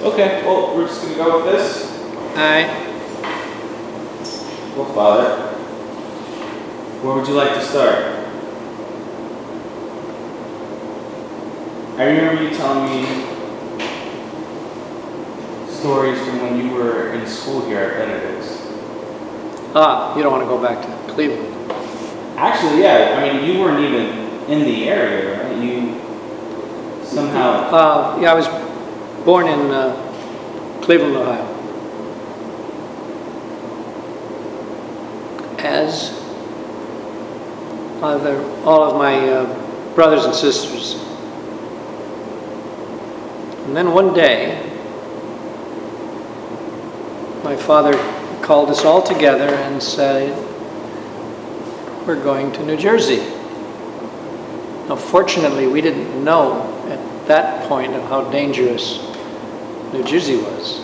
Okay, well, we're just going to go with this. Alright. Well, Father, where would you like to start? I remember you telling me stories from when you were in school here at Benedict's. You don't want to go back to Cleveland. Actually, yeah, I mean, you weren't even in the area, right? You somehow... Yeah, I was born in Cleveland, Ohio. As all of my brothers and sisters. And then one day, my father called us all together and said, "We're going to New Jersey." Now, fortunately, we didn't know at that point of how dangerous New Jersey was.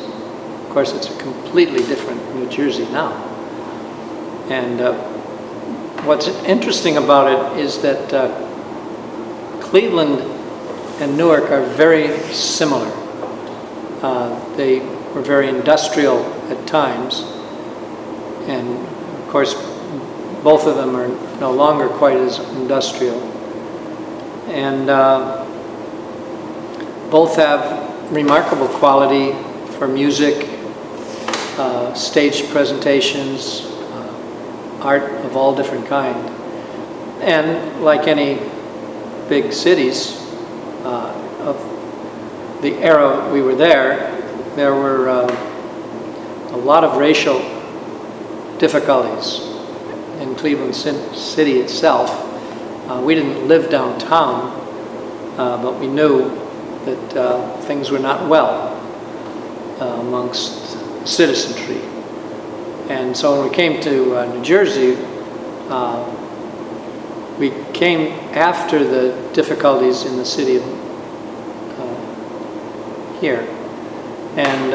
Of course, it's a completely different New Jersey now. And what's interesting about it is that Cleveland and Newark are very similar. They were very industrial at times, and of course both of them are no longer quite as industrial, and both have remarkable quality for music, stage presentations, art of all different kind. And like any big cities of the era we were there were a lot of racial difficulties in Cleveland City itself. We didn't live downtown, but we knew that things were not well amongst citizenry. And so when we came to New Jersey, we came after the difficulties in the city of here. And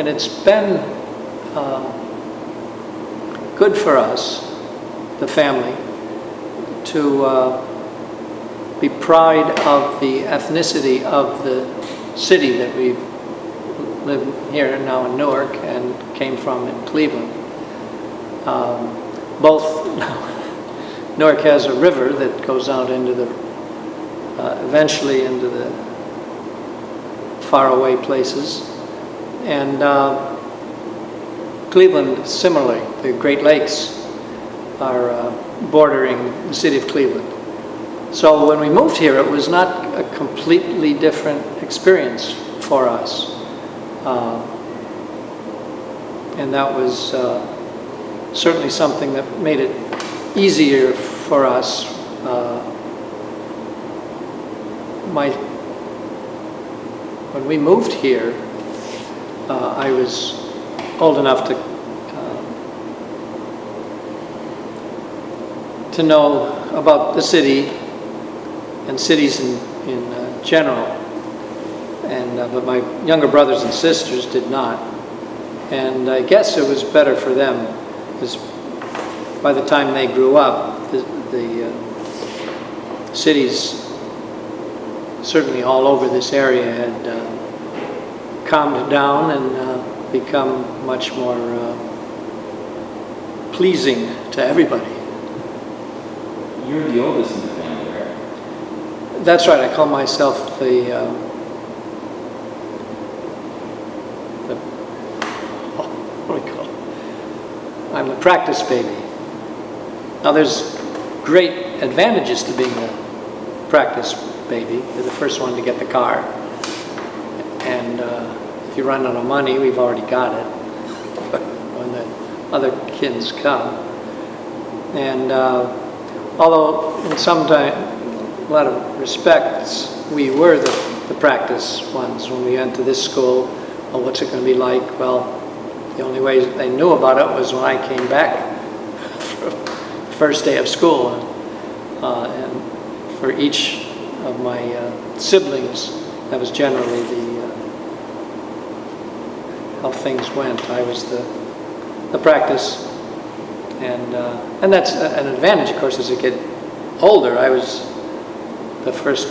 it's been good for us, the family, to be proud of the ethnicity of the city that we live here now in Newark and came from in Cleveland. Newark has a river that goes out into the, eventually into the faraway places. And Cleveland, similarly, the Great Lakes are bordering the city of Cleveland. So when we moved here, it was not a completely different experience for us. And that was certainly something that made it easier for us. When we moved here, I was old enough to know about the city and cities in general, and but my younger brothers and sisters did not. And I guess it was better for them, because by the time they grew up, the cities, certainly all over this area, had calmed down and become much more pleasing to everybody. You're the oldest in the family, right? That's right. I call myself the what do we call it? I'm the practice baby. Now, there's great advantages to being a practice baby. You're the first one to get the car, and if you run out of money, we've already got it when the other kids come. And although in a lot of respects, we were the practice ones when we went to this school. Well, what's it going to be like? Well, the only way they knew about it was when I came back for the first day of school. And for each of my siblings, that was generally how things went. I was the practice, and that's an advantage, of course, as you get older. I was the first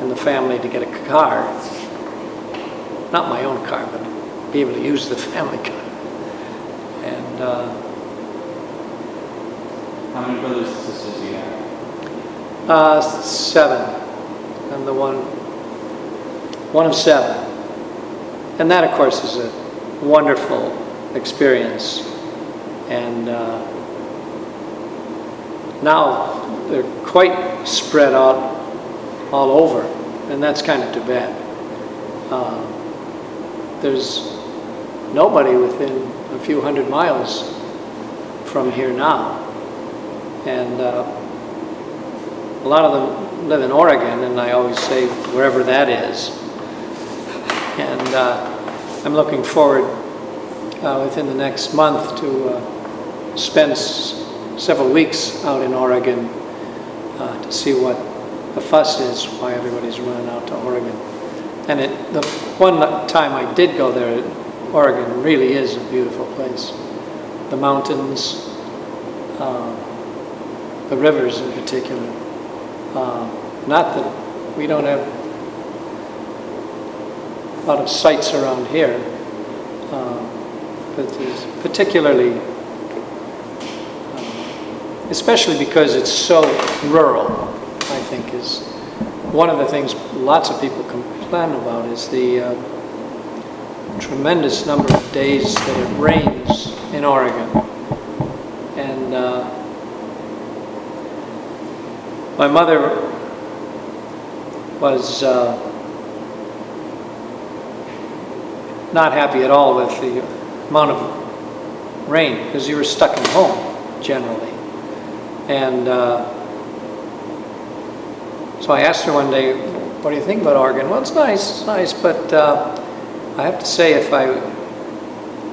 in the family to get a car. Not my own car, but be able to use the family car. And how many brothers and sisters do you have? 7. I'm the one of 7. And that, of course, is a wonderful experience. And now they're quite spread out all over, and that's kind of too bad. There's nobody within a few hundred miles from here now. And a lot of them live in Oregon, and I always say wherever that is. And I'm looking forward within the next month to spend several weeks out in Oregon to see what the fuss is, why everybody's running out to Oregon. And the one time I did go there, Oregon really is a beautiful place. The mountains, the rivers in particular. Not that we don't have a lot of sights around here, but it's particularly, especially because it's so rural, I think is one of the things lots of people complain about is the tremendous number of days that it rains in Oregon. And my mother was not happy at all with the amount of rain because you were stuck at home generally. And so I asked her one day, what do you think about Oregon? Well, it's nice, but I have to say if I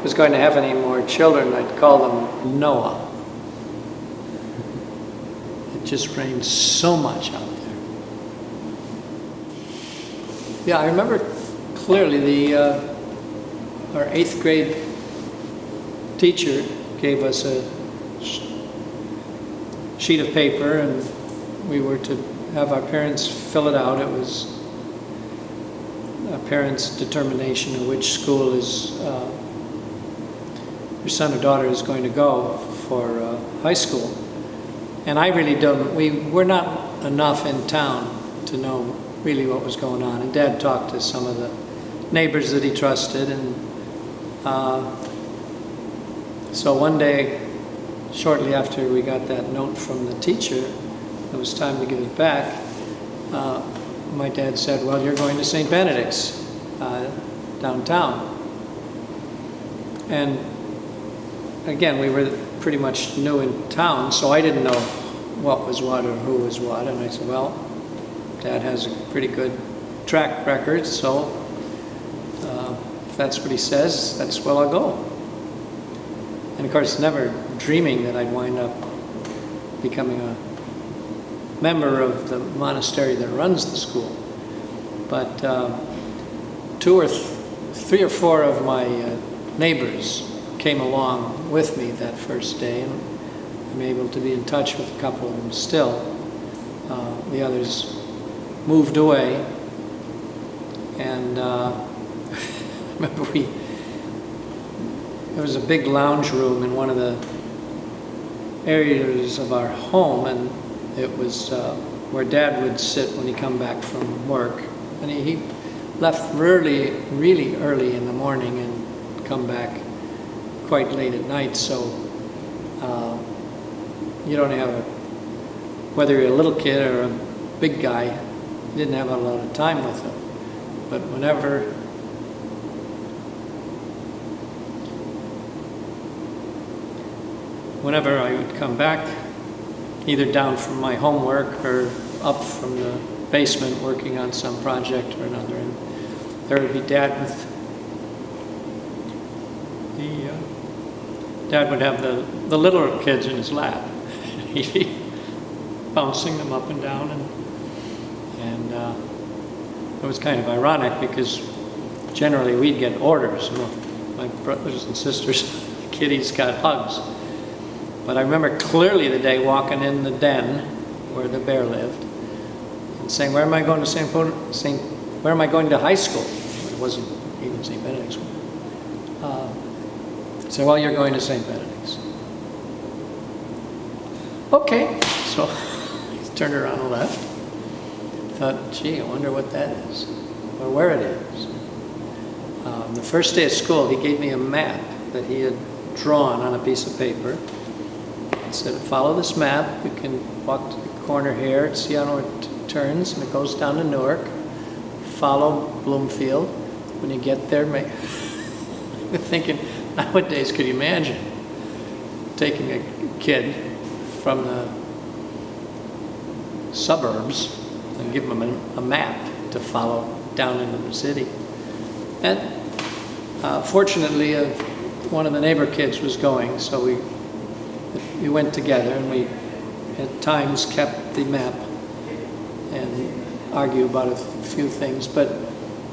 was going to have any more children, I'd call them Noah. It just rains so much out there. Yeah, I remember clearly our 8th grade teacher gave us a sheet of paper, and we were to have our parents fill it out. It was a parent's determination of which school is your son or daughter is going to go for high school. And I really don't, we were not enough in town to know really what was going on. And Dad talked to some of the neighbors that he trusted, and so one day, shortly after we got that note from the teacher, it was time to give it back. My dad said, well, you're going to St. Benedict's downtown. And again, we were pretty much new in town, so I didn't know what was what or who was what. And I said, well, Dad has a pretty good track record, so if that's what he says, that's well, I'll go. And of course, never dreaming that I'd wind up becoming a member of the monastery that runs the school. But 3 or 4 of my neighbors came along with me that first day, and I'm able to be in touch with a couple of them still. The others moved away, and remember there was a big lounge room in one of the areas of our home, and it was where Dad would sit when he come back from work. And he left really early in the morning and come back quite late at night. So you don't have whether you're a little kid or a big guy, you didn't have a lot of time with him. But whenever I would come back, either down from my homework or up from the basement working on some project or another, and there would be Dad with Dad would have the littler kids in his lap. He'd be bouncing them up and down, and it was kind of ironic because generally we'd get orders. My brothers and sisters, kiddies got hugs. But I remember clearly the day walking in the den where the bear lived and saying, where am I going to where am I going to high school? It wasn't even St. Benedict's. So, well, you're going to St. Benedict's. Okay, so he turned around and left. Thought, gee, I wonder what that is, or where it is. The first day of school, he gave me a map that he had drawn on a piece of paper. He said, follow this map. You can walk to the corner here and see how it turns, and it goes down to Newark. Follow Bloomfield. When you get there, thinking, nowadays, could you imagine taking a kid from the suburbs and give them a map to follow down into the city? And fortunately, one of the neighbor kids was going, so we went together, and we at times kept the map and argued about a few things. But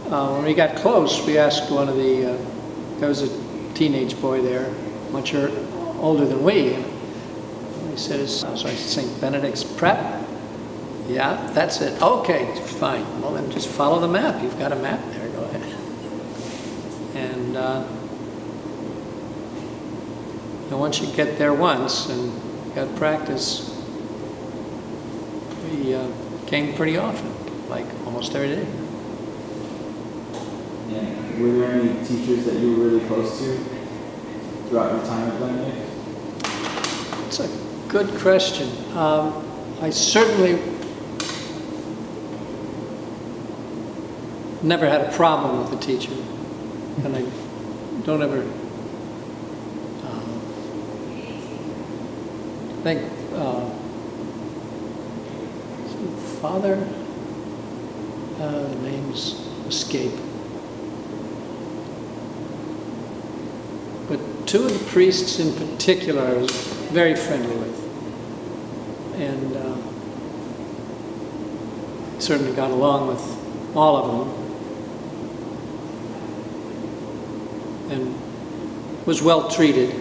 when we got close, we asked one of there was a teenage boy there, much older than we. And he said, sorry, St. Benedict's Prep? Yeah, that's it. Okay, fine. Well, then just follow the map. You've got a map there. Go ahead. And once you get there once and got practice, we came pretty often, like almost every day. Yeah. Were there any teachers that you were really close to throughout your time at Benedict? It's a good question. I certainly never had a problem with the teacher, and I don't ever think father, names escape. But two of the priests in particular I was very friendly with, and certainly got along with all of them, and was well treated.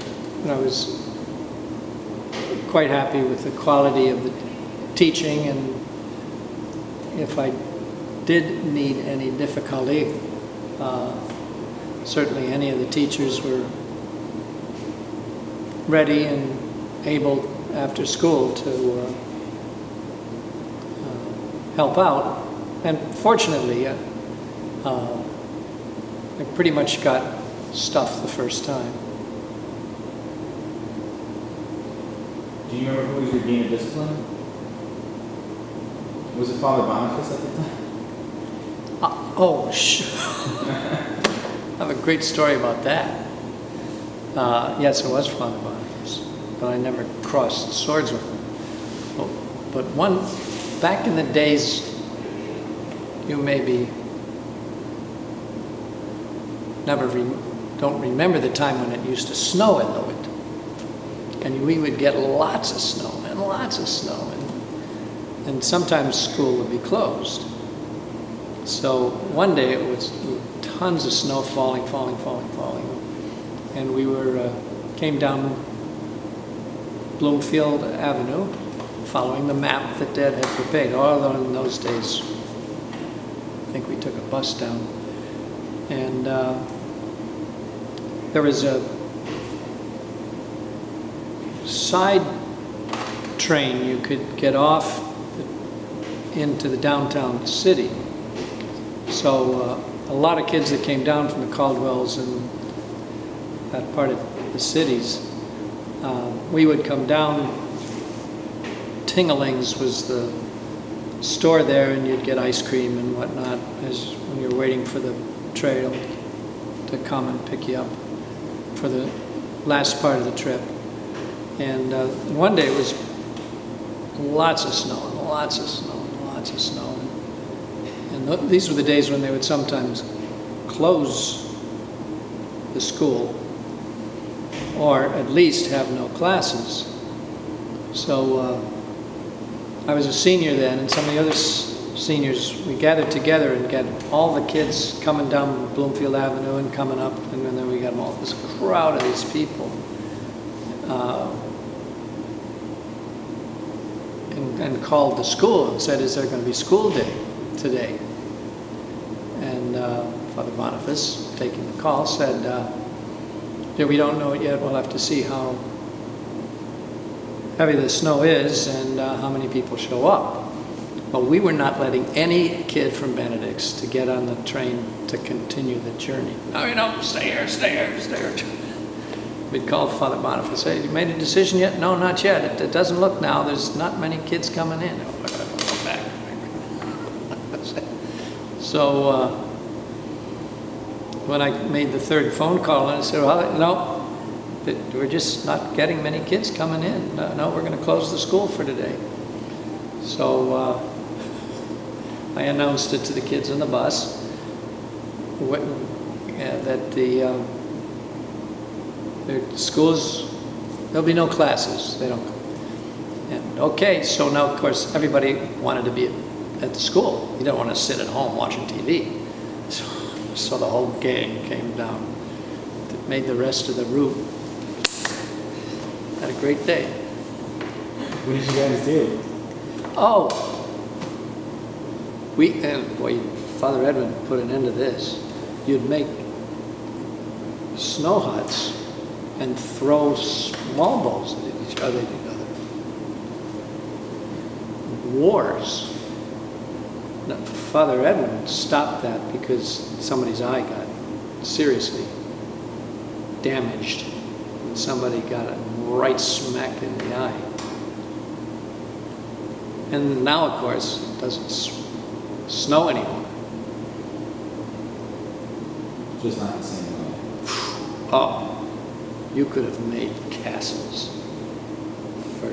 And I was quite happy with the quality of the teaching, and if I did need any difficulty, certainly any of the teachers were ready and able after school to help out. And fortunately, I pretty much got stuff the first time. Do you remember who was your dean of discipline? Was it Father Boniface at the time? I have a great story about that. Yes, it was Father Boniface, but I never crossed swords with him. But back in the days, you maybe don't remember the time when it used to snow in the winter. And we would get lots of snow and lots of snow, and sometimes school would be closed. So one day it was tons of snow falling, and we came down Bloomfield Avenue, following the map that Dad had prepared. Although in those days, I think we took a bus down, and there was a side train you could get off into the downtown city. So a lot of kids that came down from the Caldwells and that part of the cities, we would come down. Tingling's was the store there, and you'd get ice cream and whatnot when you're waiting for the train to come and pick you up for the last part of the trip. And one day it was lots of snow and lots of snow and lots of snow. And these were the days when they would sometimes close the school, or at least have no classes. So I was a senior then, and some of the other seniors, we gathered together and got all the kids coming down Bloomfield Avenue and coming up, and then we got all this crowd of these people. and called the school and said, is there going to be school day today? And Father Boniface, taking the call, said, yeah, we don't know it yet. We'll have to see how heavy the snow is and how many people show up. But we were not letting any kid from Benedict's to get on the train to continue the journey. No, stay here, stay here, stay here. We'd called Father Boniface, hey, you made a decision yet? No, not yet. It doesn't look now. There's not many kids coming in. Oh, I gotta go back. So when I made the third phone call, I said, well, no, we're just not getting many kids coming in. No, we're going to close the school for today. So I announced it to the kids on the bus that the schools, there'll be no classes. They don't. And okay, so now of course everybody wanted to be at the school. You don't want to sit at home watching TV. So the whole gang came down, made the rest of the route. Had a great day. What did you guys do? Oh, boy, Father Edmund put an end to this. You'd make snow huts and throw small balls at each other. Wars. Now, Father Edmund stopped that because somebody's eye got seriously damaged and somebody got it right smack in the eye. And now, of course, it doesn't snow anymore. Just not the same way. Oh, you could have made castles for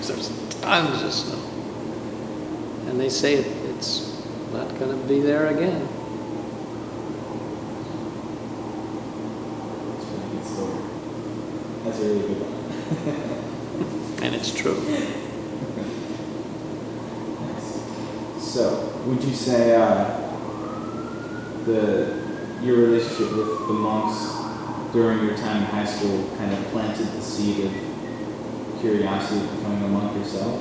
there's tons of snow. And they say it's not going to be there again. That's a really good story. That's a really good one. And it's true. So, would you say your relationship with the monks during your time in high school kind of planted the seed of curiosity of becoming a monk yourself?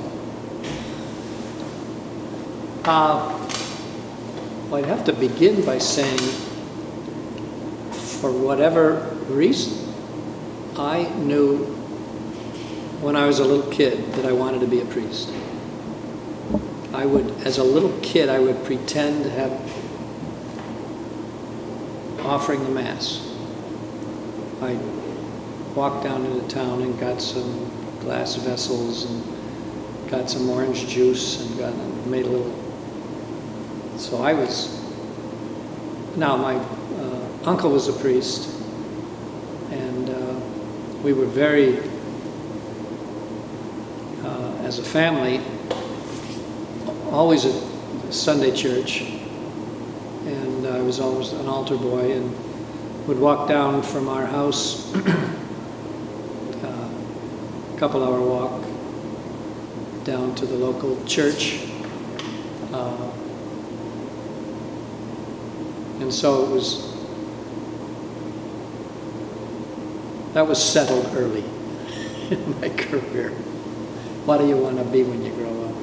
Well, I'd have to begin by saying, for whatever reason, I knew when I was a little kid that I wanted to be a priest. As a little kid, I would pretend to have offering the Mass. I'd walk down into town and got some glass vessels and got some orange juice and made a little. So now my uncle was a priest, and we were very, as a family, always at Sunday church, and I was always an altar boy and would walk down from our house, a couple-hour walk down to the local church, and so that was settled early in my career. What do you want to be when you grow up?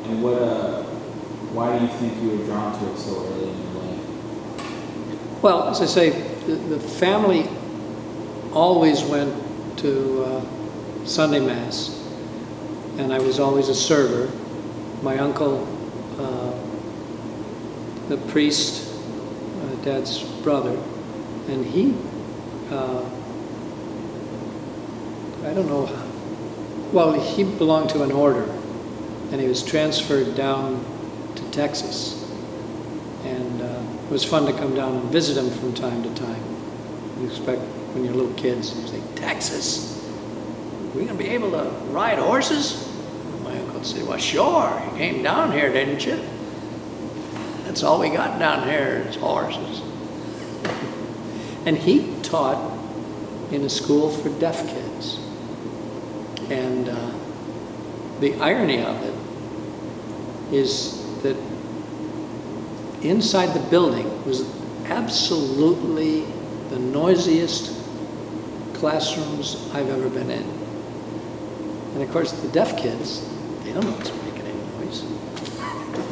And why do you think you were drawn to it so early in your life? Well, as I say, the family always went to Sunday Mass, and I was always a server. My uncle, the priest, Dad's brother, and he, I don't know, well, he belonged to an order, and he was transferred down to Texas. And it was fun to come down and visit him from time to time. You expect when you're little kids, you say, Texas? Are we going to be able to ride horses? And my uncle would say, well, sure. You came down here, didn't you? That's all we got down here is horses. And he taught in a school for deaf kids. And the irony of it is that inside the building was absolutely the noisiest classrooms I've ever been in. And of course, the deaf kids, they don't know what's making any noise.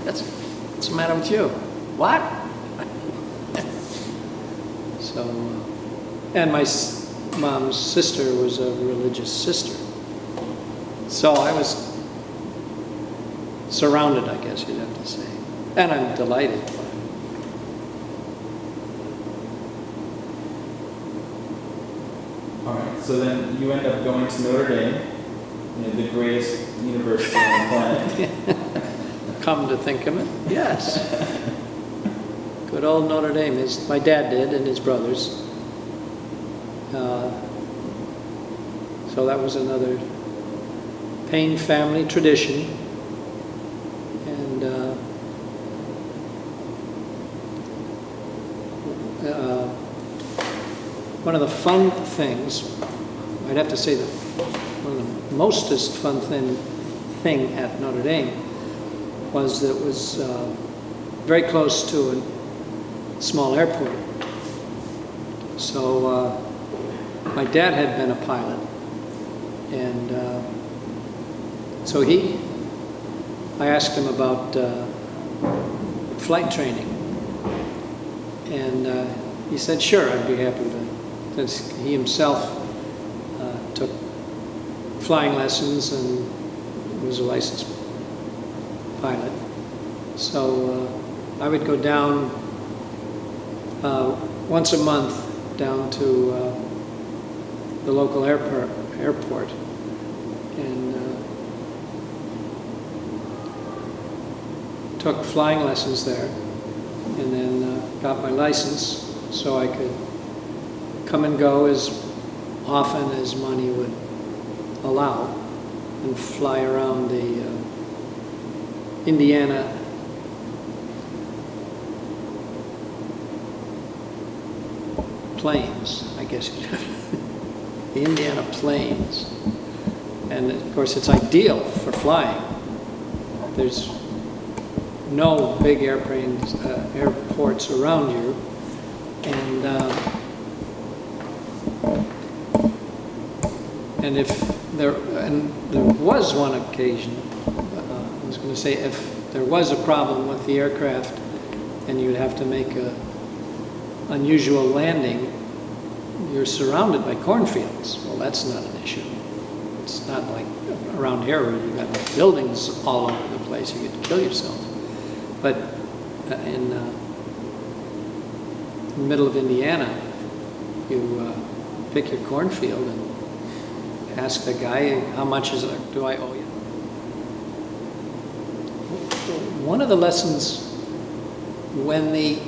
What's the matter with you? What? So, and my mom's sister was a religious sister. So I was surrounded, I guess you'd have to say. And I'm delighted. All right, so then you end up going to Notre Dame, the greatest university on the planet. Come to think of it, yes. Good old Notre Dame. My dad did, and his brothers. So that was another Payne family tradition. And one of the fun things, I'd have to say that one of the mostest fun thing at Notre Dame was that it was very close to a small airport. So my dad had been a pilot, and so I asked him about flight training, and he said, sure, I'd be happy to, since he himself took flying lessons and was a licensed pilot. So I would go down once a month down to the local airport and took flying lessons there, and then got my license so I could come and go as often as money would allow and fly around the Indiana plains, I guess you'd have the Indiana plains. And of course it's ideal for flying. There's no big airports around you, and there was one occasion, I was going to say, if there was a problem with the aircraft and you'd have to make an unusual landing, you're surrounded by cornfields. Well, that's not an issue. It's not like around here where you've got buildings all over the place. You could kill yourself. But in the middle of Indiana, you pick your cornfield and ask the guy, how much do I owe you? One of the lessons, when the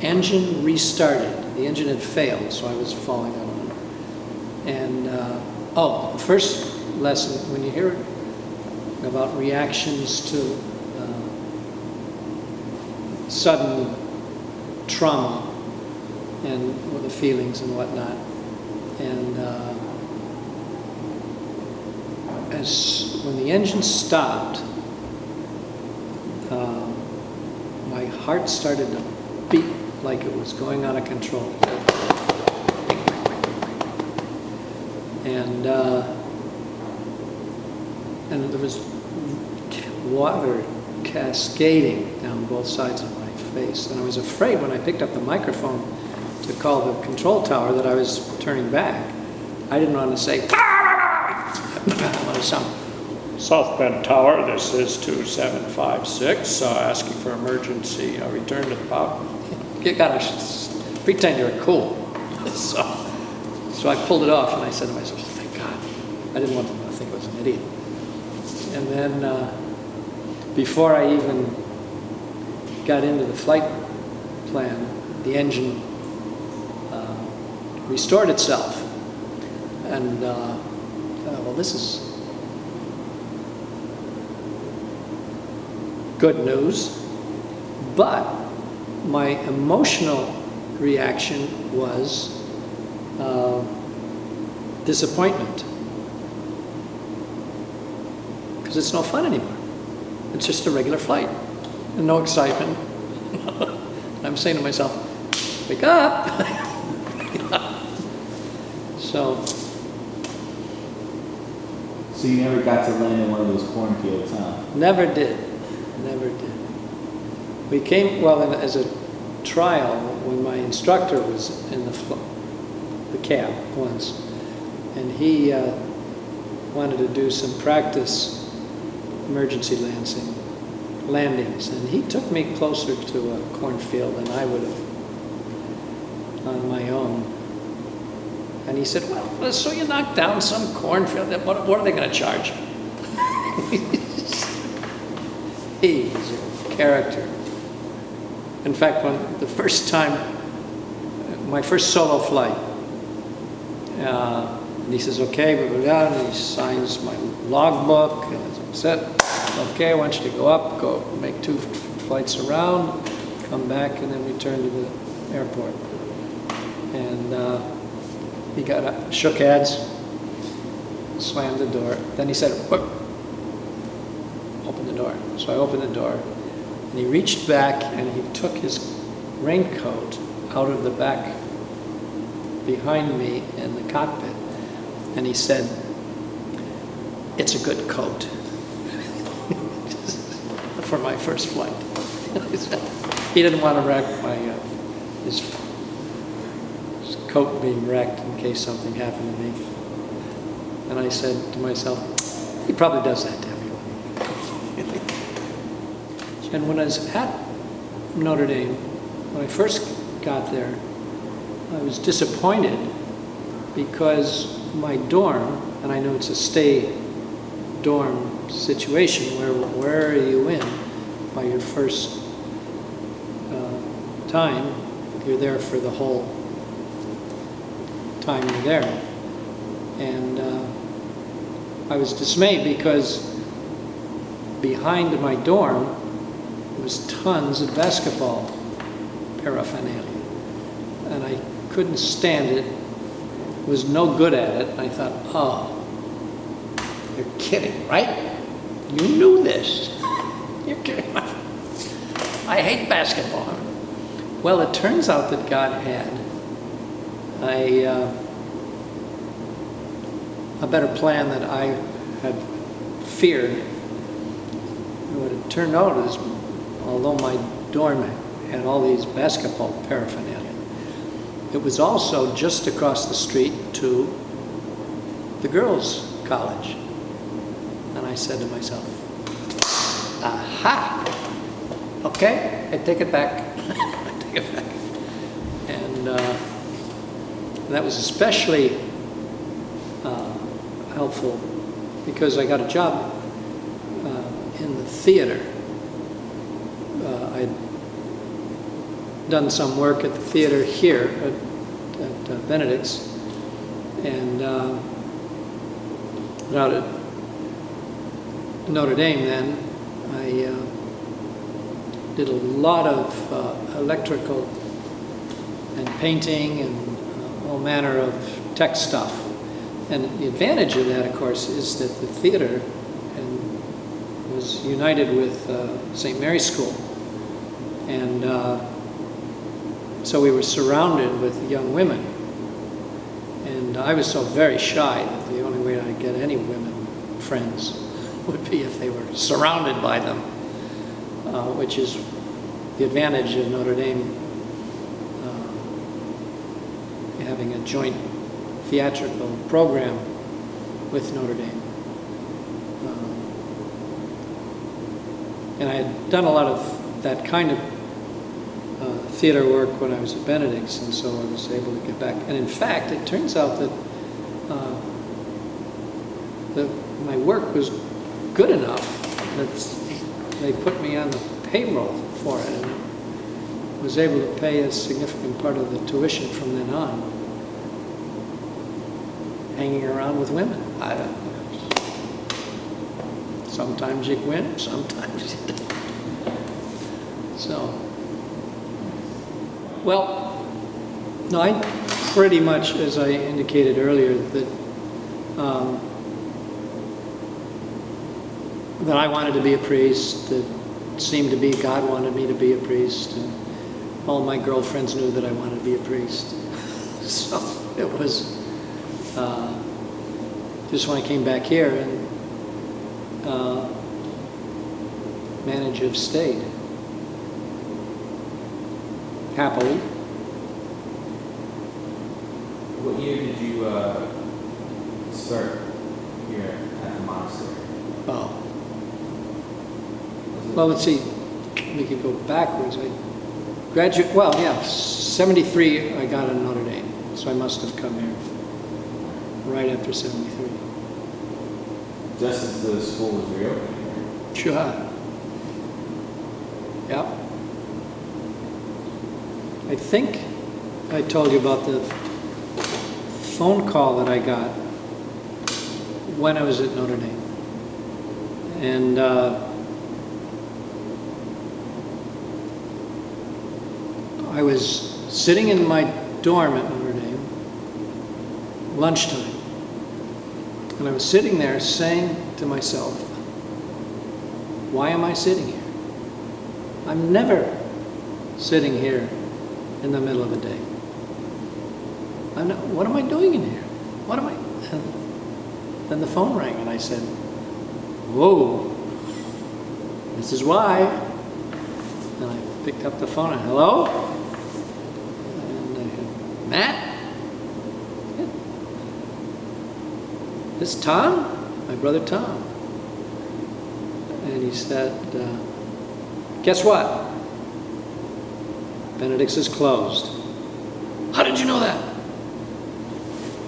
engine restarted, the engine had failed, so I was falling on it. And, the first lesson, when you hear about reactions to sudden trauma and the feelings and whatnot, and when the engine stopped, my heart started to beat like it was going out of control. And there was water cascading down both sides of my face. And I was afraid when I picked up the microphone to call the control tower that I was turning back. I didn't want to say, I want to sound, South Bend Tower, this is 2756, asking for emergency return to the power. You gotta pretend you're cool. So I pulled it off and I said to myself, oh, thank God. I didn't want them to think I was an idiot. And then before I even got into the flight plan, the engine restored itself. And well, this is good news. But my emotional reaction was disappointment. Because it's no fun anymore. It's just a regular flight. And no excitement. I'm saying to myself, wake up! So, So you never got to land in one of those cornfields, huh? never did. Never did. We came, well, as a trial, when my instructor was in the cab once, and he wanted to do some practice emergency landings, and he took me closer to a cornfield than I would have on my own. And he said, well, so you knocked down some cornfield, what are they going to charge you? He's a character. In fact, the first time, my first solo flight, and he says, okay, and he signs my logbook, and I said, okay, I want you to go up, go make 2 flights around, come back, and then return to the airport. And he got up, shook hands, slammed the door. Then he said, open the door. So I opened the door, and he reached back and he took his raincoat out of the back behind me in the cockpit, and he said, it's a good coat. For my first flight. He didn't want to wreck his coat being wrecked in case something happened to me. And I said to myself, he probably does that to everyone. And when I was at Notre Dame, when I first got there, I was disappointed because my dorm, and I know it's a stay dorm situation where are you in by your first time, you're there for the whole time you're there. And I was dismayed because behind my dorm was tons of basketball paraphernalia, and I couldn't stand it, was no good at it. I thought, oh, you're kidding, right? You knew this. You're kidding. I hate basketball. Well, it turns out that God had a better plan than I had feared. What it turned out is, although my dorm had all these basketball paraphernalia, it was also just across the street to the girls' college. And I said to myself, aha, okay, I take it back. I take it back. And that was especially helpful because I got a job in the theater. I'd done some work at the theater here at Benedict's, and out at Notre Dame then, I did a lot of electrical and painting and all manner of tech stuff. And the advantage of that, of course, is that the theater was united with St. Mary's School. And so we were surrounded with young women. And I was so very shy that the only way I'd get any women friends would be if they were surrounded by them, which is the advantage of Notre Dame having a joint theatrical program with Notre Dame. And I had done a lot of that kind of theater work when I was at Benedict's, and so I was able to get back. And in fact, it turns out that my work was good enough that they put me on the payroll for it, and was able to pay a significant part of the tuition from then on, hanging around with women. I don't know. Sometimes you win, sometimes you don't. So, well, no, I pretty much, as I indicated earlier, that that I wanted to be a priest, that seemed to be God wanted me to be a priest, and all my girlfriends knew that I wanted to be a priest. So it was just when I came back here and managed to have stayed happily. What year did you start here at the monastery? Oh. Well, let's see. We could go backwards. I graduated, well, yeah, 73 I got in Notre Dame. So I must have come here right after 73. Just as the school was reopening? Sure. Yep. I think I told you about the phone call that I got when I was at Notre Dame. And I was sitting in my dorm at Notre Dame, lunchtime, and I was sitting there saying to myself, why am I sitting here? I'm never sitting here in the middle of the day. What am I doing in here? What am I? And then the phone rang and I said, whoa, this is why. And I picked up the phone and, hello? And I said, Matt? Yeah. This is Tom? My brother Tom. And he said, guess what? Benedict's is closed. How did you know that?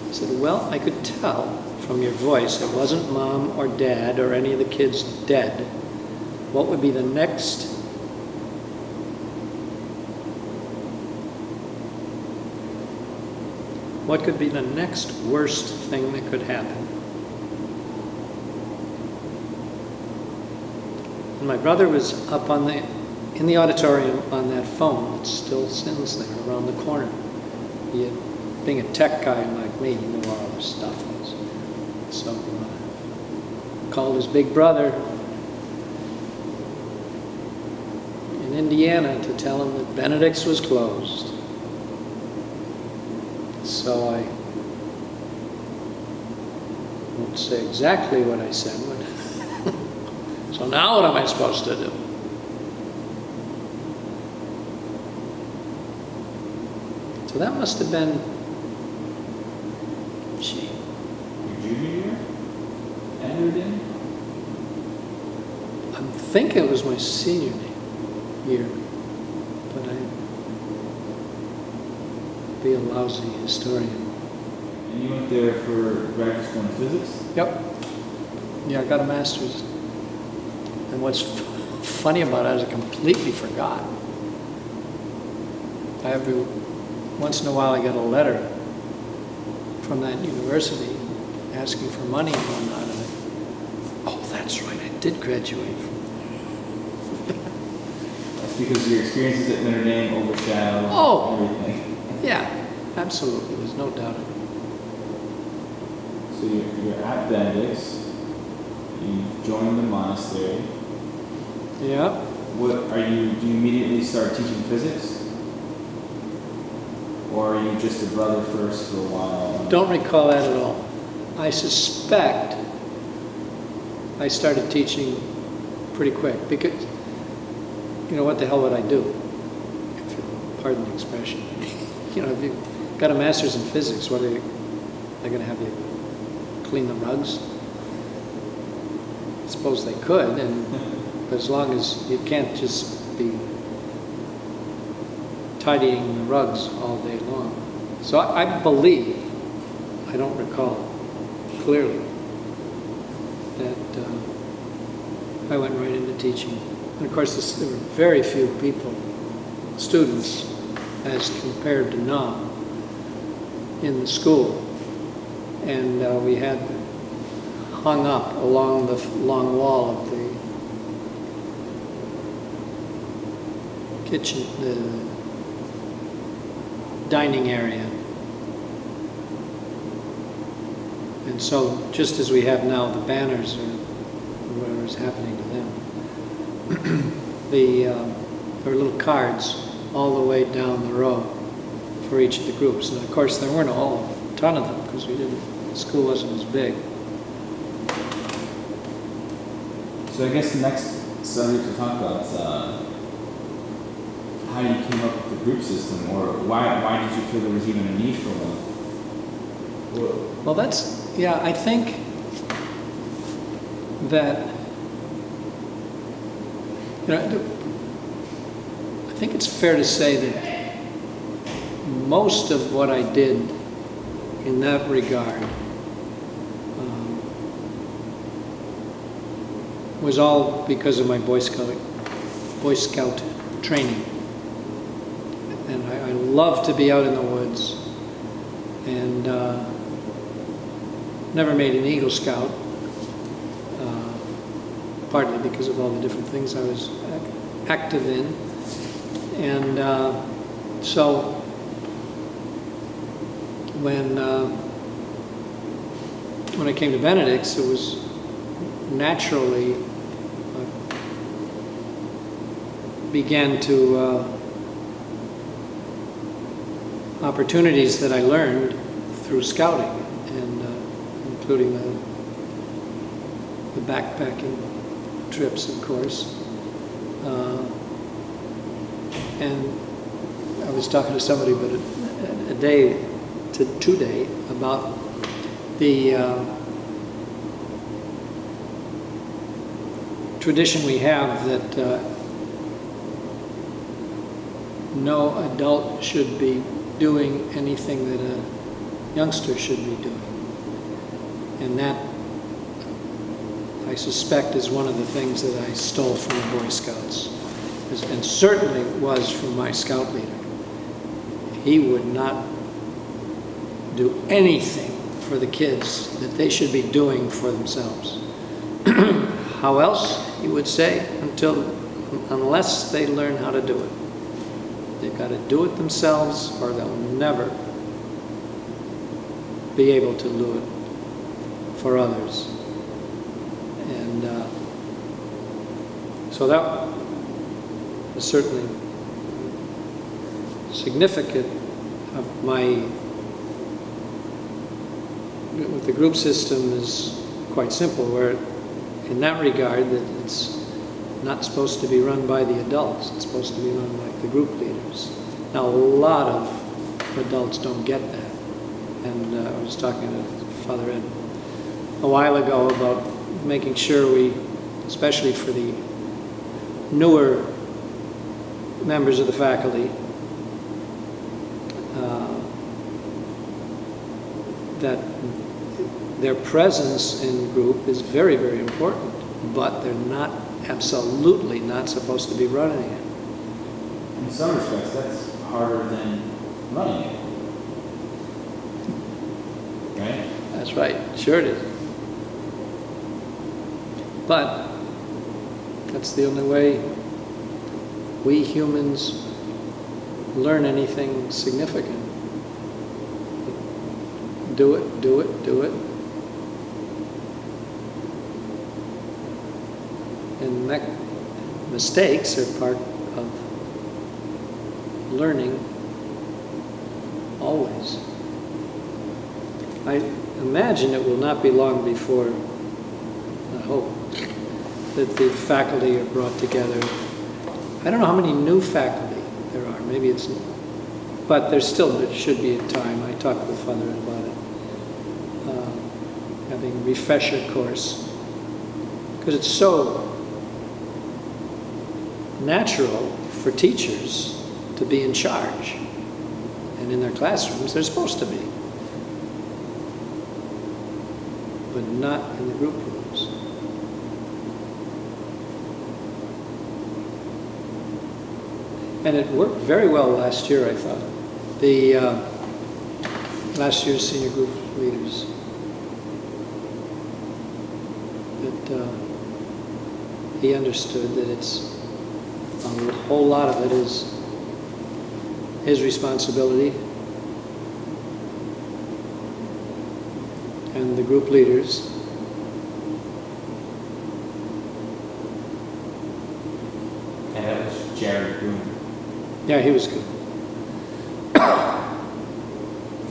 I said, well, I could tell from your voice it wasn't Mom or Dad or any of the kids dead. What would be the next? What could be the next worst thing that could happen? And my brother was up in the auditorium on that phone that still sits there around the corner. Being a tech guy like me, he knew all this stuff was. So called his big brother in Indiana to tell him that Benedict's was closed. So I won't say exactly what I said, but so now what am I supposed to do? So that must have been, gee. Your junior year? At Notre Dame? I think it was my senior year, but I'd be a lousy historian. And you went there for graduate school in physics? Yep. Yeah, I got a master's. And what's funny about it is I completely forgot. Once in a while I get a letter from that university asking for money and whatnot. And oh, that's right, I did graduate. That's because your experiences at Notre Dame overshadowed everything. Yeah, absolutely. There's no doubt. So you're at Benedict's. You joined the monastery. Yeah. Do you immediately start teaching physics? Or are you just a brother first for a while? Don't recall that at all. I suspect I started teaching pretty quick because, you know, what the hell would I do? If you pardon the expression. You know, if you've got a master's in physics, what are they going to have you clean the rugs? I suppose they could, but as long as you can't just be tidying the rugs all day long. So I believe, I don't recall clearly, that I went right into teaching. And of course, there were very few people, students, as compared to now, in the school. And we had hung up along the long wall of the kitchen, the dining area. And so, just as we have now the banners or whatever's happening to them, there were little cards all the way down the row for each of the groups. And of course, there weren't a ton of them because we didn't school wasn't as big. So I guess the next subject to talk about is how you came up with the group system, or why did you feel there was even a need for one? Well, I think that, I think it's fair to say that most of what I did in that regard was all because of my Boy Scout training. And I love to be out in the woods, and never made an Eagle Scout, partly because of all the different things I was active in. And so when I came to Benedict's, it was naturally began to opportunities that I learned through scouting, and including the backpacking trips, of course. And I was talking to somebody today about the tradition we have that no adult should be doing anything that a youngster should be doing. And that, I suspect, is one of the things that I stole from the Boy Scouts, and certainly was from my scout leader. He would not do anything for the kids that they should be doing for themselves. How else, he would say, unless they learn how to do it. They've got to do it themselves, or they'll never be able to do it for others. And so that was certainly significant of with the group system is quite simple, where in that regard that it's not supposed to be run by the adults, it's supposed to be run like the group leaders. Now, a lot of adults don't get that. And I was talking to Father Ed a while ago about making sure we, especially for the newer members of the faculty, that their presence in group is very, very important, but they're absolutely not supposed to be running it. In some respects, that's harder than running it. Right? That's right. Sure it is. But that's the only way we humans learn anything significant. Do it, do it, do it. And mistakes are part of learning, always. I imagine it will not be long before, I hope, that the faculty are brought together. I don't know how many new faculty there are, maybe it's, but there should be a time. I talked with Father Ed about it. Having a refresher course, because it's so natural for teachers to be in charge, and in their classrooms they're supposed to be, but not in the group rooms. And it worked very well last year, I thought. The last year's senior group leaders, that he understood that it's a whole lot of it is his responsibility, and the group leaders. And that was Jared Boone. Yeah, he was good.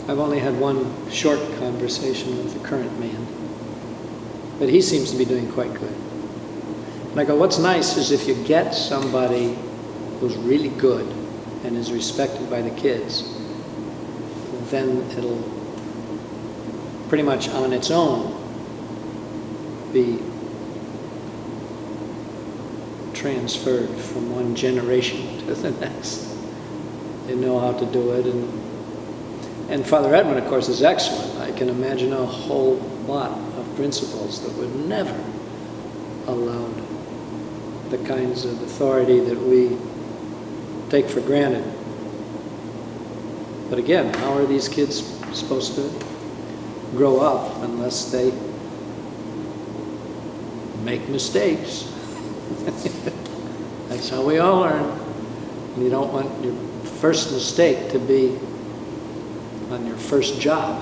I I've only had one short conversation with the current man, but he seems to be doing quite good. And I go, what's nice is if you get somebody who's really good and is respected by the kids, then it'll pretty much on its own be transferred from one generation to the next. They know how to do it, and Father Edmund, of course, is excellent. I can imagine a whole lot of principals that would never allow the kinds of authority that we take for granted. But again, how are these kids supposed to grow up unless they make mistakes? That's how we all learn. You don't want your first mistake to be on your first job.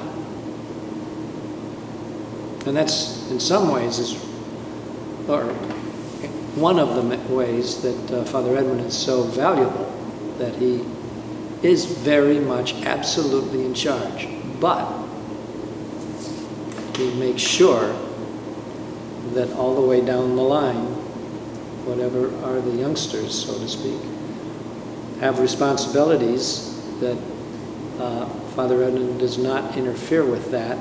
And that's, in some ways, or one of the ways that Father Edmund is so valuable, that he is very much absolutely in charge. But he makes sure that all the way down the line, whatever are the youngsters, so to speak, have responsibilities that Father Edmund does not interfere with that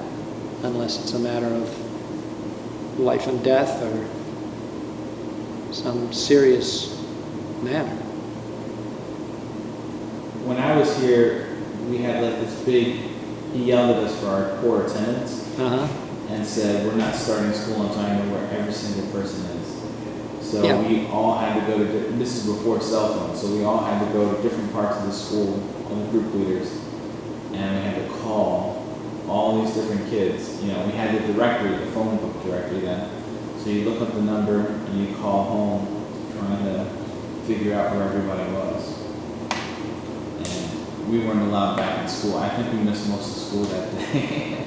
unless it's a matter of life and death or some serious matter. When I was here, we had like this big, he yelled at us for our poor attendance and said, we're not starting school until I know where every single person is. So we all had to go to, this is before cell phones, so we all had to go to different parts of the school, all the group leaders, and we had to call all these different kids. You know, we had the directory, the phone book directory then. So you look up the number and you call home trying to figure out where everybody was. And we weren't allowed back in school. I think we missed most of school that day.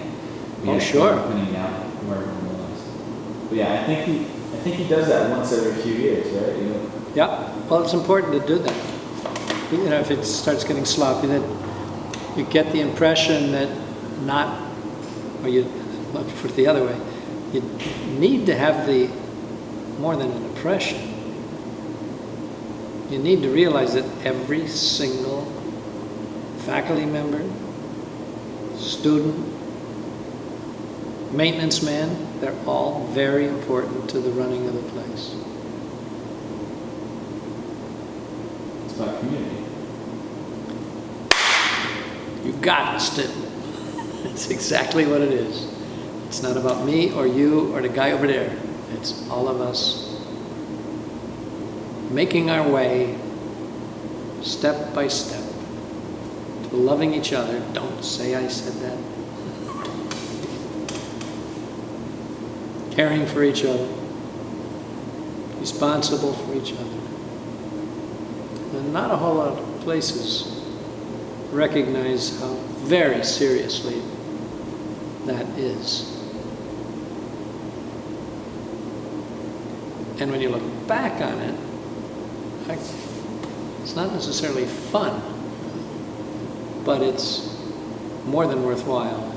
Oh, sure. Pinning out where everyone was. But yeah, I think he does that once every few years, right? You know? Yeah. Well, it's important to do that. You know, if it starts getting sloppy, that you get the impression that let's put it the other way, you need to have more than an impression. You need to realize that every single faculty member, student, maintenance man, they're all very important to the running of the place. It's about community. You got it, Stinton. That's exactly what it is. It's not about me or you or the guy over there. It's all of us making our way step by step to loving each other. Don't say I said that. Caring for each other. Responsible for each other. And not a whole lot of places recognize how very seriously that is. And when you look back on it, it's not necessarily fun, but it's more than worthwhile.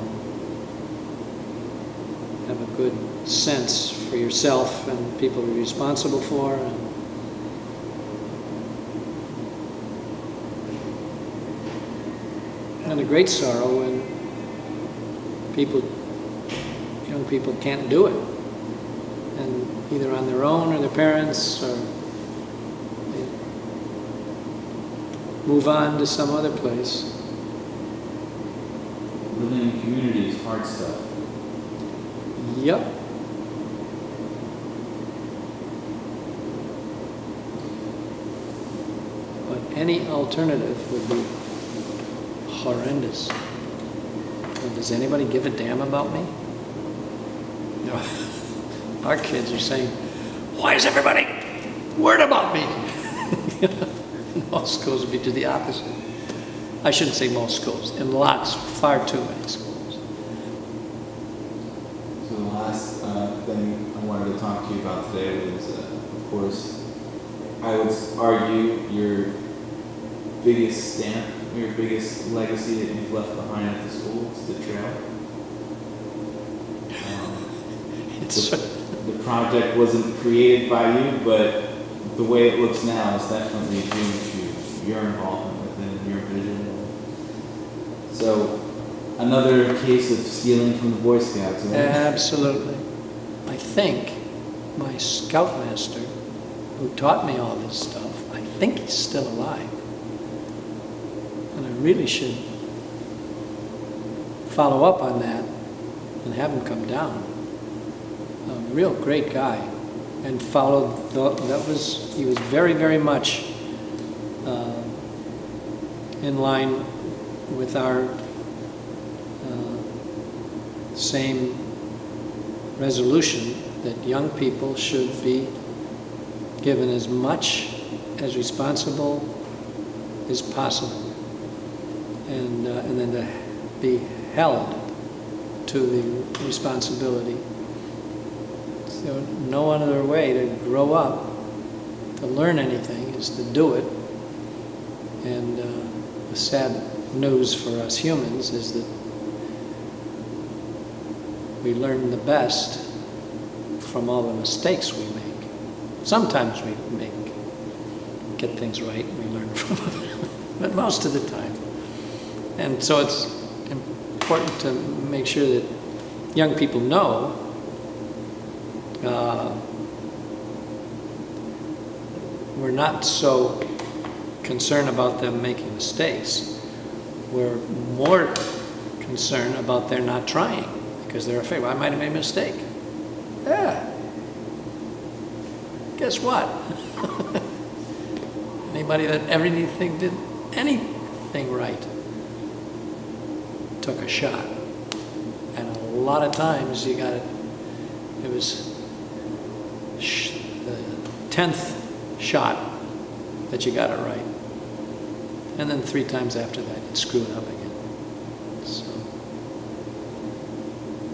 Have a good sense for yourself and people you're responsible for. And a great sorrow when young people can't do it. And either on their own or their parents, or they move on to some other place. Living in community is hard stuff. Yep. But any alternative would be horrendous. Well, does anybody give a damn about me? No. Our kids are saying, why is everybody worried about me? Most schools would be to the opposite. I shouldn't say most schools. In lots, far too many schools. So the last thing I wanted to talk to you about today was, of course, I would argue your biggest stamp your biggest legacy that you've left behind at the school? It's the trail. The project wasn't created by you, but the way it looks now is definitely due to your involvement within your vision. So, another case of stealing from the Boy Scouts. Right? Absolutely. I think my scoutmaster, who taught me all this stuff, I think he's still alive. And I really should follow up on that and have him come down. A real great guy, and followed. He was very, very much in line with our same resolution that young people should be given as much as responsible as possible, and then to be held to the responsibility. So no other way to grow up, to learn anything, is to do it. And the sad news for us humans is that we learn the best from all the mistakes we make. Sometimes we get things right, we learn from them, but most of the time. And so it's important to make sure that young people know we're not so concerned about them making mistakes. We're more concerned about their not trying, because they're afraid, well, I might have made a mistake. Yeah. Guess what? Anybody that ever did anything right took a shot. And a lot of times it was the 10th shot that you got it right. And then 3 times after that, you'd screw it up again. So.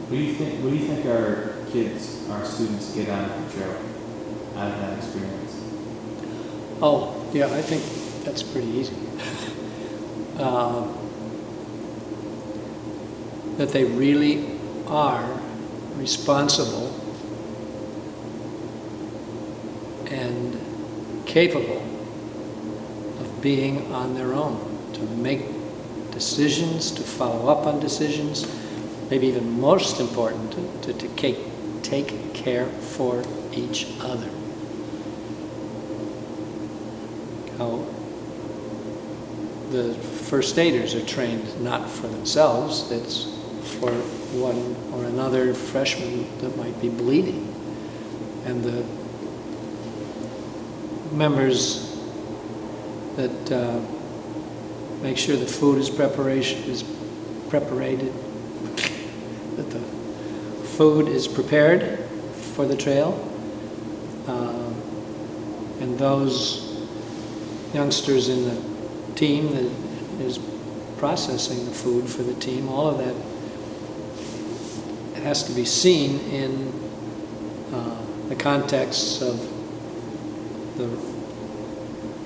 What do you think our kids, our students get out of the trail, out of that experience? Oh, yeah, I think that's pretty easy. That they really are responsible and capable of being on their own, to make decisions, to follow up on decisions, maybe even most important, to take care for each other. How the first aiders are trained not for themselves, it's for one or another freshman that might be bleeding. And the members that make sure the food is that the food is prepared for the trail, and those youngsters in the team that is processing the food for the team, all of that has to be seen in the context of the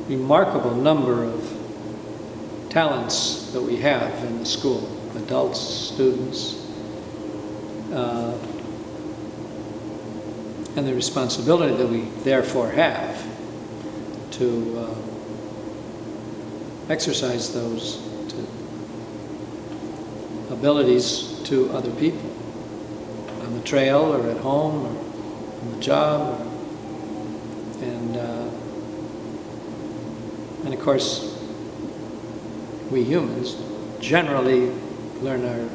remarkable number of talents that we have in the school, adults, students, and the responsibility that we therefore have to exercise those abilities to other people, on the trail or at home or on the job, and of course we humans generally learn our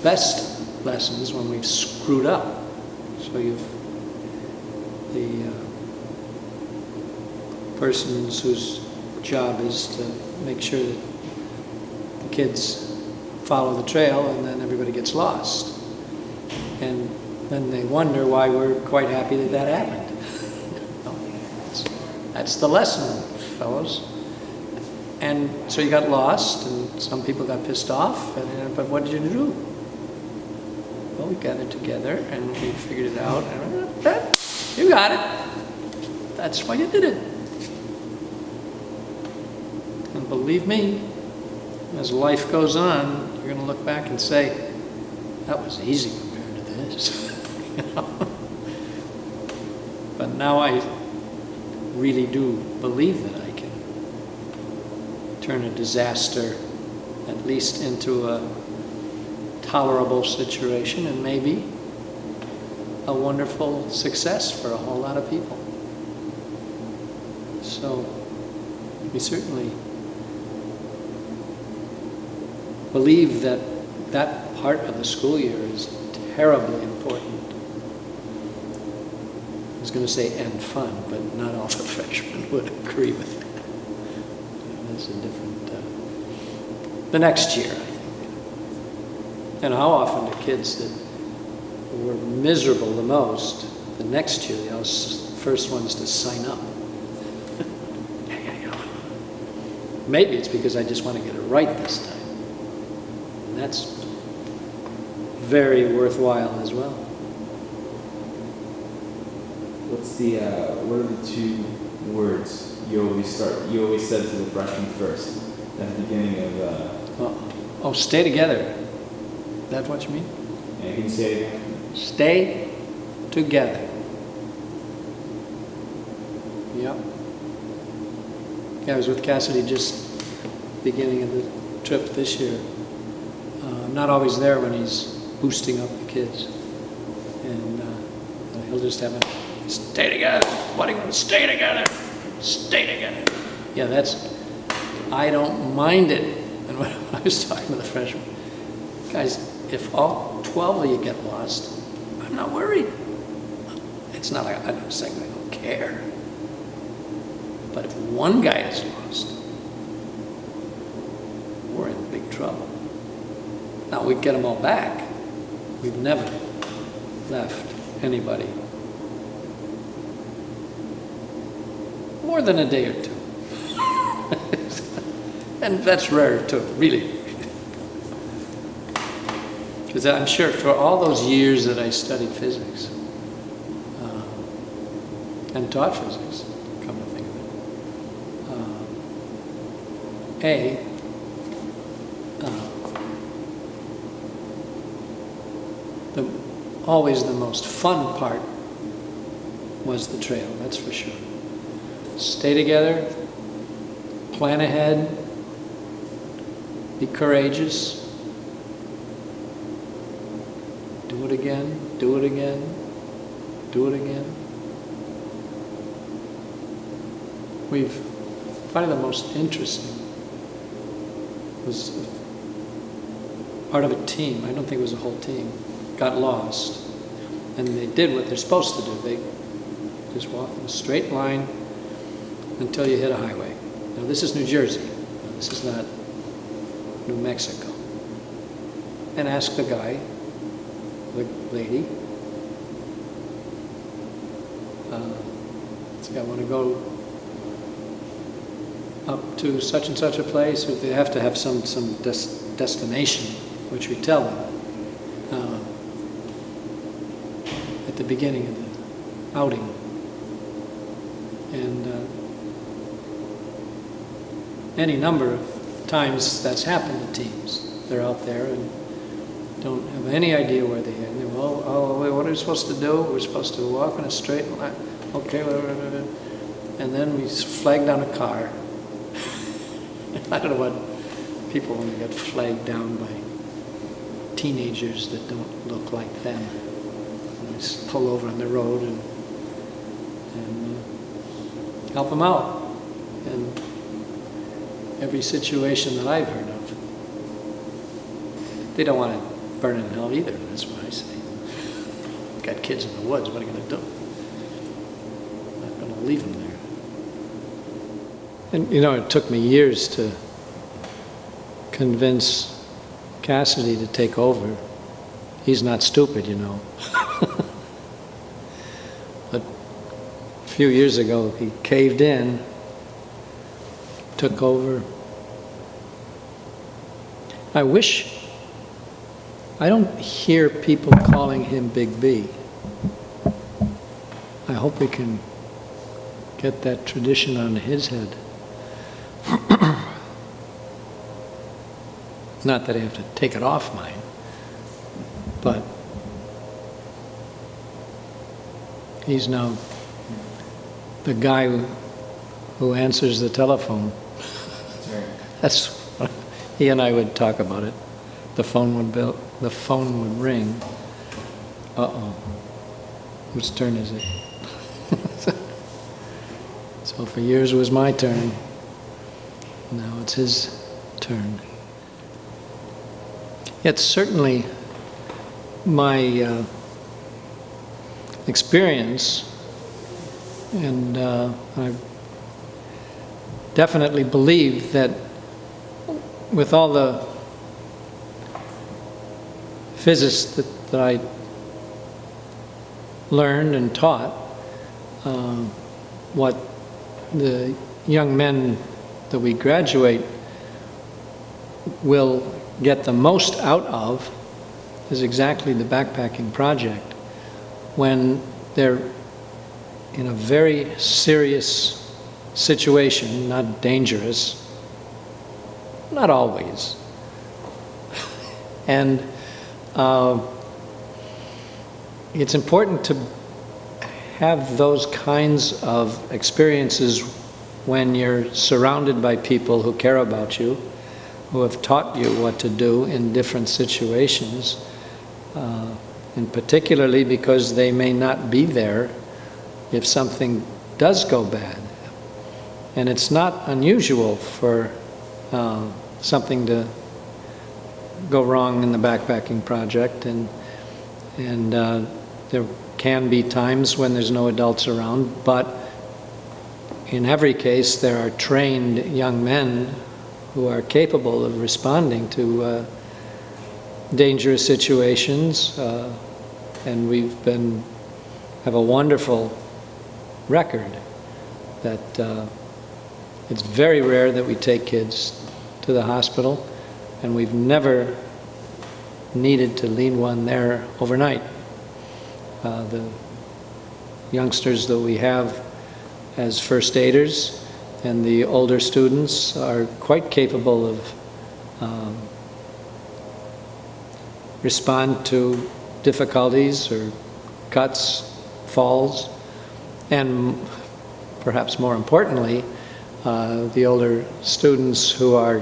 best lessons when we've screwed up. So the persons whose job is to make sure that the kids follow the trail, and then everybody gets lost. And then they wonder why we're quite happy that that happened. That's the lesson, fellows. And so you got lost, and some people got pissed off, but what did you do? Well, we gathered together, and we figured it out, and you got it. That's why you did it. And believe me, as life goes on, you're going to look back and say, that was easy compared to this. You know? But now I really do believe that I can turn a disaster at least into a tolerable situation, and maybe a wonderful success for a whole lot of people. So we certainly believe that that part of the school year is terribly important. I was going to say and fun, but not all the freshmen would agree with that. That's a different, the next year, I think. And how often do kids that were miserable the most, the next year, they're the first ones to sign up. Maybe it's because I just want to get it right this time. And that's very worthwhile as well. What are the two words you always said to the freshmen first at the beginning of, stay together. Is that what you mean? Yeah, can you say it again? Stay together. Yep. Yeah, I was with Cassidy just beginning of the trip this year. I'm not always there when he's boosting up the kids. And he'll just have a, stay together. What do you want to stay together? Stay together. Yeah, I don't mind it. And when I was talking to the freshmen, guys, if all 12 of you get lost, I'm not worried. It's not like I'm saying I don't care. But if one guy is lost, we're in big trouble. Now, we get them all back. We've never left anybody more than a day or two. And that's rare too, really. Because I'm sure for all those years that I studied physics and taught physics, come to think of it, always the most fun part was the trail, that's for sure. Stay together, plan ahead, be courageous, do it again, do it again, do it again. Probably the most interesting was part of a team, I don't think it was a whole team, got lost. And they did what they're supposed to do. They just walk in a straight line until you hit a highway. Now this is New Jersey. Now, this is not New Mexico. And ask the guy, the lady, this guy want to go up to such and such a place, or they have to have some destination, which we tell them at the beginning of the outing. And any number of times that's happened to teams. They're out there and don't have any idea where they are. And they go, oh, what are we supposed to do? We're supposed to walk in a straight line. Okay, and then we flag down a car. I don't know what people when they get flagged down by teenagers that don't look like them. And they just pull over on the road and help them out. And every situation that I've heard of, they don't want to burn in hell either. That's what I say. Got kids in the woods. What are you going to do? I'm not going to leave them there. And it took me years to convince Cassidy to take over. He's not stupid, But a few years ago, he caved in, took over. I don't hear people calling him Big B. I hope we can get that tradition on his head. Not that I have to take it off mine, but he's now the guy who answers the telephone. That's right. That's he and I would talk about it. The phone would ring. Uh-oh. Whose turn is it? So for years it was my turn. Now it's his turn. Yet certainly my experience, and I definitely believe that with all the physics that I learned and taught, what the young men that we graduate will get the most out of is exactly the backpacking project. When they're in a very serious situation, not dangerous, not always, and it's important to have those kinds of experiences when you're surrounded by people who care about you, who have taught you what to do in different situations, and particularly because they may not be there if something does go bad. And it's not unusual for something to go wrong in the backpacking project, and there can be times when there's no adults around, but in every case there are trained young men who are capable of responding to dangerous situations, and have a wonderful record that it's very rare that we take kids to the hospital, and we've never needed to leave one there overnight. The youngsters that we have as first aiders and the older students are quite capable of respond to difficulties or cuts, falls, and perhaps more importantly, the older students who are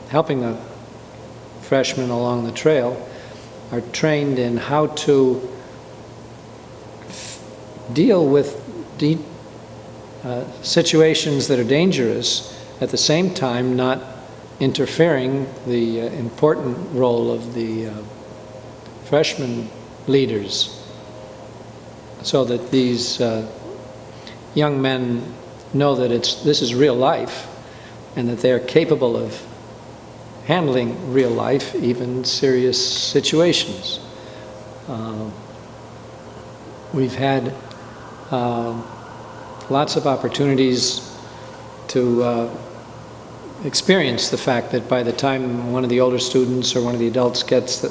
helping the freshmen along the trail are trained in how to deal with situations that are dangerous, at the same time not interfering the important role of the freshman leaders, so that these young men know that this is real life and that they are capable of handling real life, even serious situations. We've had lots of opportunities to experience the fact that by the time one of the older students or one of the adults gets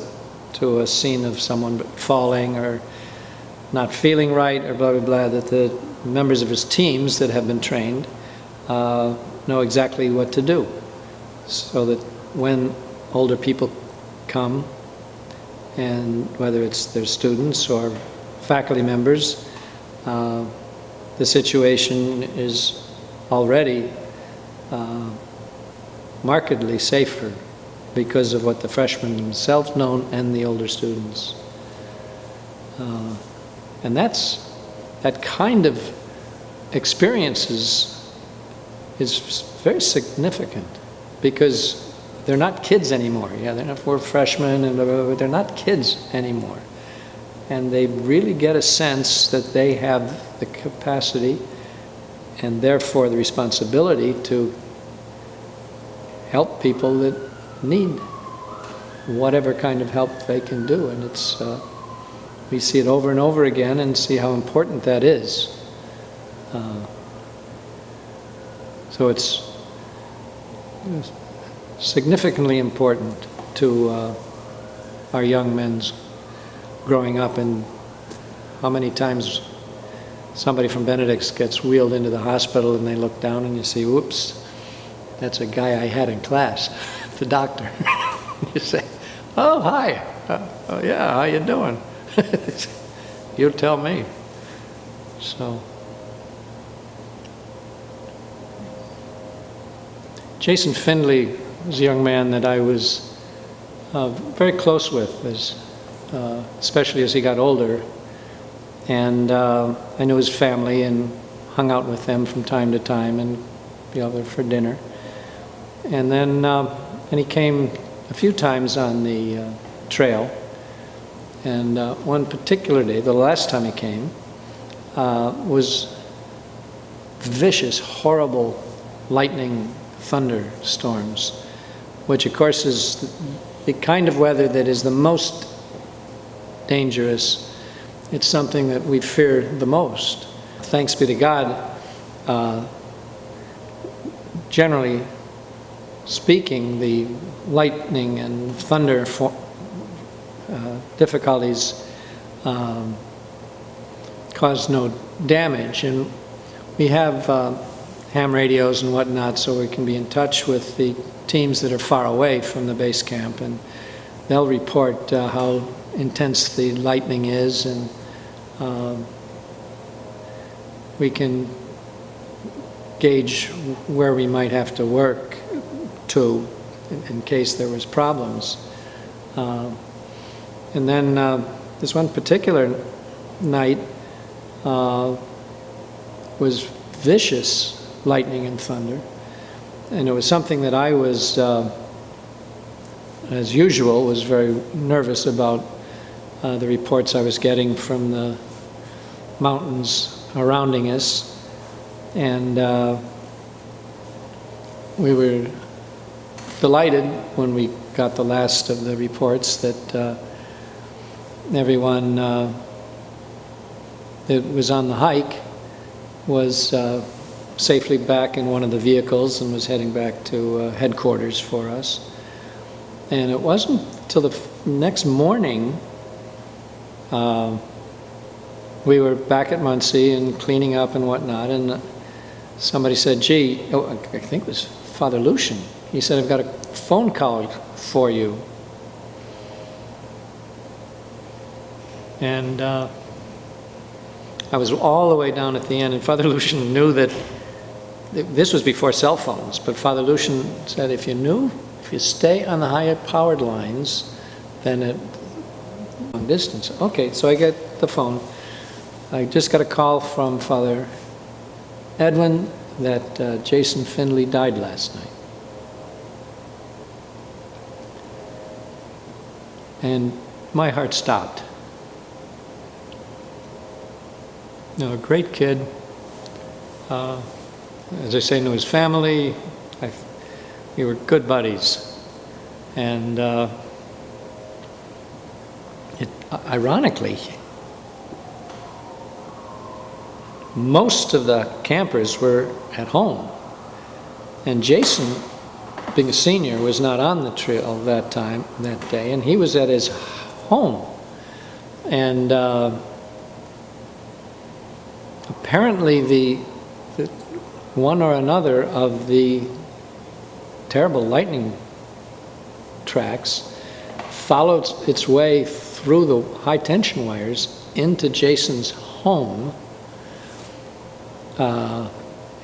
to a scene of someone falling or not feeling right or blah, blah, blah, that the members of his teams that have been trained know exactly what to do. So that when older people come, and whether it's their students or faculty members, the situation is already markedly safer because of what the freshmen themselves know and the older students. And that kind of experiences is very significant, because they're not kids anymore. We're freshmen, and but they're not kids anymore. And they really get a sense that they have the capacity and therefore the responsibility to help people that need whatever kind of help they can do. And it's we see it over and over again and see how important that is. So it's significantly important to our young men's growing up, and how many times somebody from Benedict's gets wheeled into the hospital and they look down and you see, whoops, that's a guy I had in class. the doctor. You say, oh, hi. Oh, yeah, how you doing? You tell me. So, Jason Findley was a young man that I was very close with, especially as he got older. And I knew his family and hung out with them from time to time and be over for dinner. And then and he came a few times on the trail. And one particular day, the last time he came, was vicious, horrible lightning thunderstorms, which of course is the kind of weather that is the most dangerous. It's something that we fear the most. Thanks be to God, generally speaking, the lightning and thunder difficulties cause no damage. And we have ham radios and whatnot, so we can be in touch with the teams that are far away from the base camp, and they'll report how intense the lightning is, and we can gauge where we might have to work to in case there was problems. And then this one particular night was vicious lightning and thunder, and it was something that I was, as usual, was very nervous about. The reports I was getting from the mountains surrounding us, and we were delighted when we got the last of the reports that everyone that was on the hike was safely back in one of the vehicles and was heading back to headquarters for us. And it wasn't till the next morning we were back at Muncie and cleaning up and whatnot, and somebody said, gee, I think it was Father Lucian. He said, I've got a phone call for you. And I was all the way down at the end, and Father Lucian knew that this was before cell phones, but Father Lucian said, if you stay on the higher powered lines, then at long distance. Okay, so I get the phone. I just got a call from Father Edmund that Jason Findley died last night. And my heart stopped. You know, a great kid. As I say, knew his family. We were good buddies. And ironically, most of the campers were at home. And Jason, being a senior, was not on the trail that day, and he was at his home. And apparently the one or another of the terrible lightning tracks followed its way through the high tension wires into Jason's home.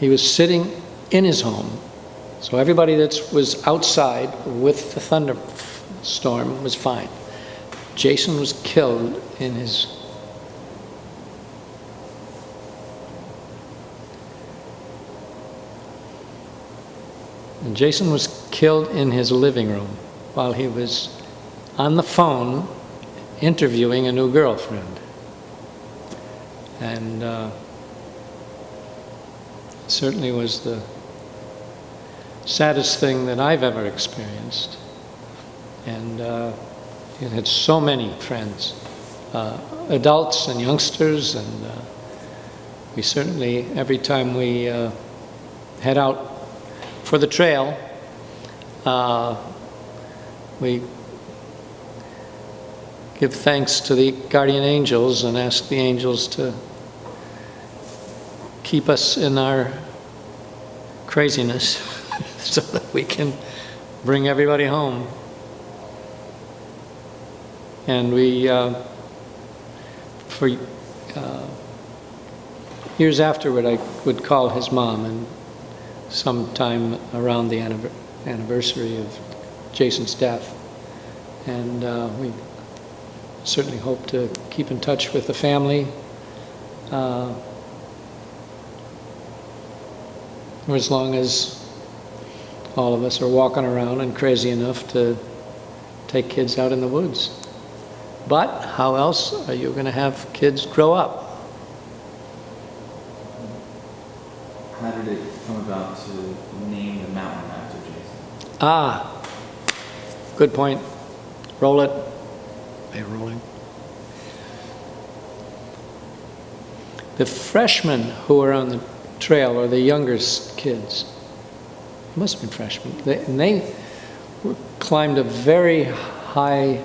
He was sitting in his home, so everybody that was outside with the thunderstorm was fine. Jason was killed in his living room while he was on the phone interviewing a new girlfriend. And certainly was the saddest thing that I've ever experienced. And it had so many friends, adults and youngsters, and we certainly, every time we head out for the trail, we give thanks to the guardian angels and ask the angels to keep us in our craziness so that we can bring everybody home. And we, for years afterward, I would call his mom, and sometime around the anniversary of Jason's death. And we certainly hope to keep in touch with the family. As long as all of us are walking around and crazy enough to take kids out in the woods. But how else are you going to have kids grow up? How did it come about to name the mountain after Jason? Ah, good point. Roll it. Are you rolling? The freshmen who were on the trail, or the youngest kids, must have been freshmen, they climbed a very high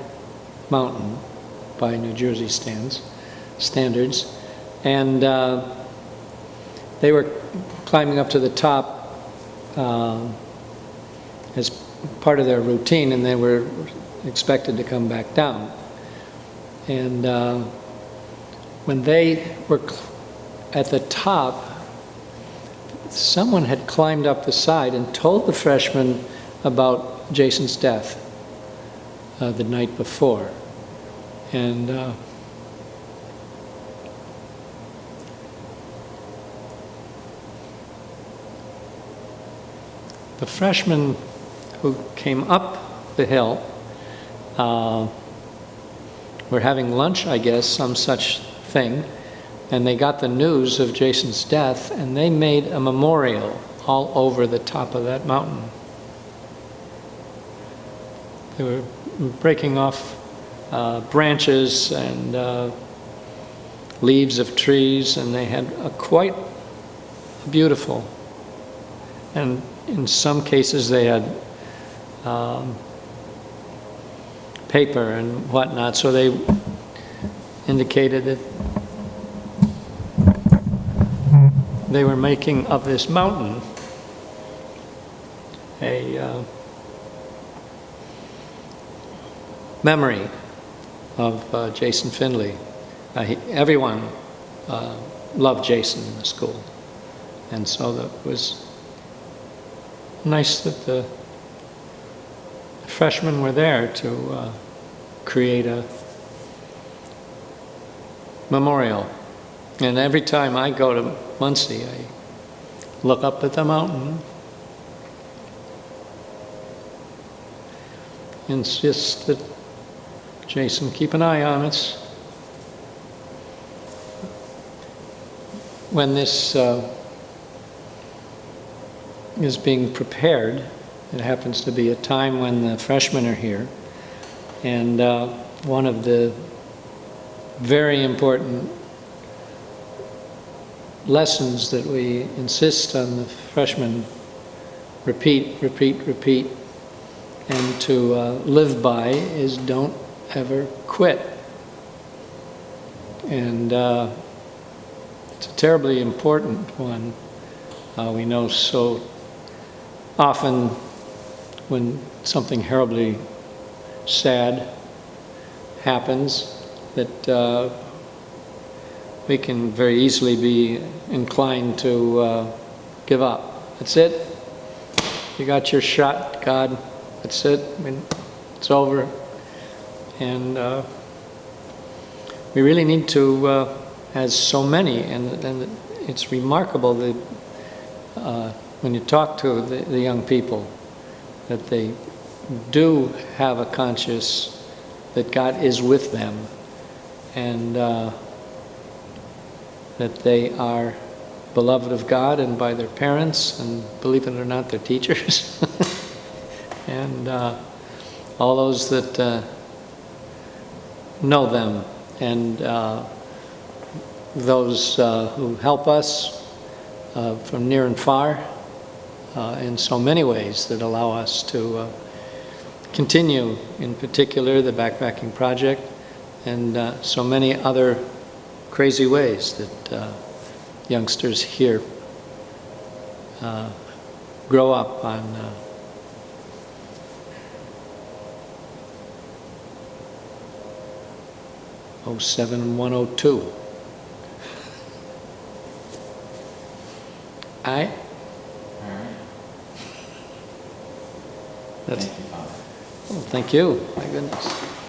mountain by New Jersey standards, and they were climbing up to the top as part of their routine, and they were expected to come back down. And when they were at the top, someone had climbed up the side and told the freshmen about Jason's death the night before. And the freshmen who came up the hill were having lunch, I guess, some such thing, and they got the news of Jason's death, and they made a memorial all over the top of that mountain. They were breaking off branches and leaves of trees, and they had a quite beautiful, and in some cases they had paper and whatnot, so they indicated that they were making of this mountain a memory of Jason Findlay. Everyone loved Jason in the school, and so that was nice that the freshmen were there to create a memorial. And every time I go to Muncie, I look up at the mountain and insist that Jason keep an eye on us. When this is being prepared, it happens to be a time when the freshmen are here, and one of the very important lessons that we insist on the freshmen repeat, and to live by is don't ever quit. And it's a terribly important one. We know so often when something terribly sad happens that we can very easily be inclined to give up. That's it. You got your shot, God. That's it. I mean, it's over. And we really need to, as so many, and it's remarkable that when you talk to the young people, that they do have a conscience that God is with them, and that they are beloved of God and by their parents, and believe it or not, their teachers, and all those that know them, and those who help us from near and far in so many ways that allow us to continue, in particular, the backpacking project, and so many other crazy ways that youngsters here grow up on 07102. All right? All right. That's, Thank you, Father. oh, thank you. My goodness.